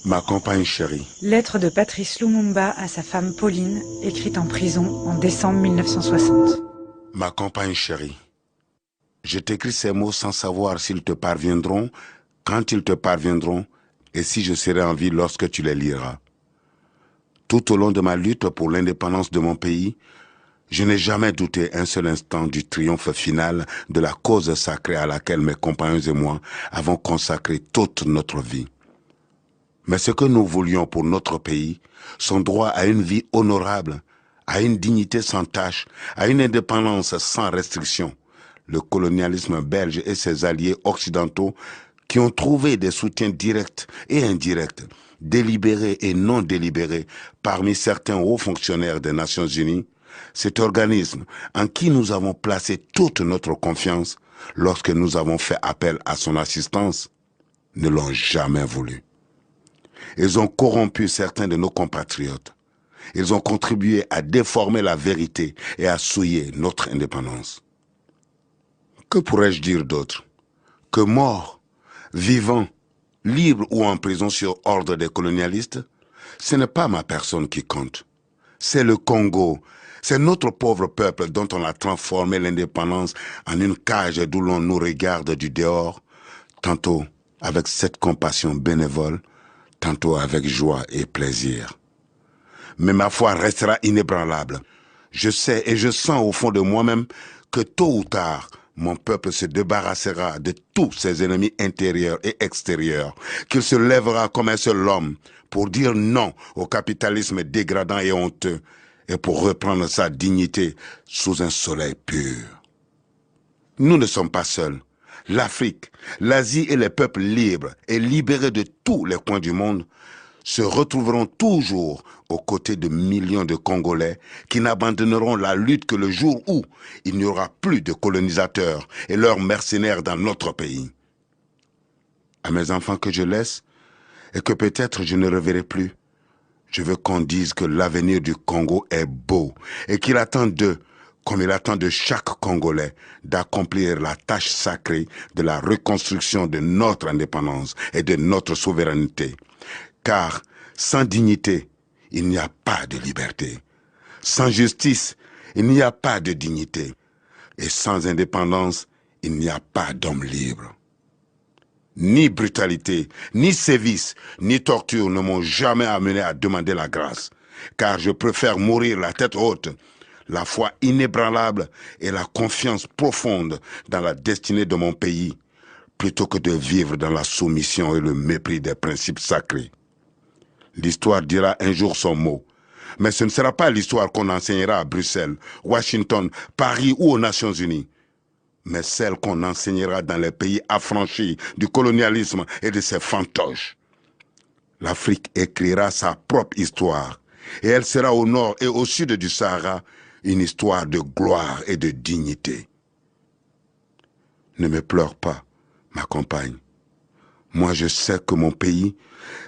Ma compagne chérie. Lettre de Patrice Lumumba à sa femme Pauline, écrite en prison en décembre 1960. Ma compagne chérie. Je t'écris ces mots sans savoir s'ils te parviendront, quand ils te parviendront, et si je serai en vie lorsque tu les liras. Tout au long de ma lutte pour l'indépendance de mon pays, je n'ai jamais douté un seul instant du triomphe final de la cause sacrée à laquelle mes compagnons et moi avons consacré toute notre vie. Mais ce que nous voulions pour notre pays, son droit à une vie honorable, à une dignité sans tache, à une indépendance sans restriction, le colonialisme belge et ses alliés occidentaux qui ont trouvé des soutiens directs et indirects, délibérés et non délibérés parmi certains hauts fonctionnaires des Nations Unies, cet organisme en qui nous avons placé toute notre confiance lorsque nous avons fait appel à son assistance, ne l'ont jamais voulu. Ils ont corrompu certains de nos compatriotes. Ils ont contribué à déformer la vérité et à souiller notre indépendance. Que pourrais-je dire d'autre? Que mort, vivant, libre ou en prison sur ordre des colonialistes, ce n'est pas ma personne qui compte. C'est le Congo. C'est notre pauvre peuple dont on a transformé l'indépendance en une cage d'où l'on nous regarde du dehors, tantôt avec cette compassion bénévole, tantôt avec joie et plaisir. Mais ma foi restera inébranlable. Je sais et je sens au fond de moi-même que tôt ou tard, mon peuple se débarrassera de tous ses ennemis intérieurs et extérieurs, qu'il se lèvera comme un seul homme pour dire non au capitalisme dégradant et honteux et pour reprendre sa dignité sous un soleil pur. Nous ne sommes pas seuls. L'Afrique, l'Asie et les peuples libres et libérés de tous les coins du monde se retrouveront toujours aux côtés de millions de Congolais qui n'abandonneront la lutte que le jour où il n'y aura plus de colonisateurs et leurs mercenaires dans notre pays. À mes enfants que je laisse et que peut-être je ne reverrai plus, je veux qu'on dise que l'avenir du Congo est beau et qu'il attend d'eux, comme il attend de chaque Congolais, d'accomplir la tâche sacrée de la reconstruction de notre indépendance et de notre souveraineté. Car sans dignité, il n'y a pas de liberté. Sans justice, il n'y a pas de dignité. Et sans indépendance, il n'y a pas d'homme libre. Ni brutalité, ni sévice, ni torture ne m'ont jamais amené à demander la grâce. Car je préfère mourir la tête haute, la foi inébranlable et la confiance profonde dans la destinée de mon pays, plutôt que de vivre dans la soumission et le mépris des principes sacrés. L'histoire dira un jour son mot, mais ce ne sera pas l'histoire qu'on enseignera à Bruxelles, Washington, Paris ou aux Nations Unies, mais celle qu'on enseignera dans les pays affranchis du colonialisme et de ses fantoches. L'Afrique écrira sa propre histoire, et elle sera au nord et au sud du Sahara une histoire de gloire et de dignité. Ne me pleure pas, ma compagne. Moi, je sais que mon pays,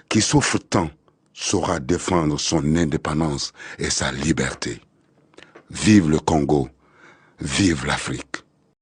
qui souffre tant, saura défendre son indépendance et sa liberté. Vive le Congo, vive l'Afrique.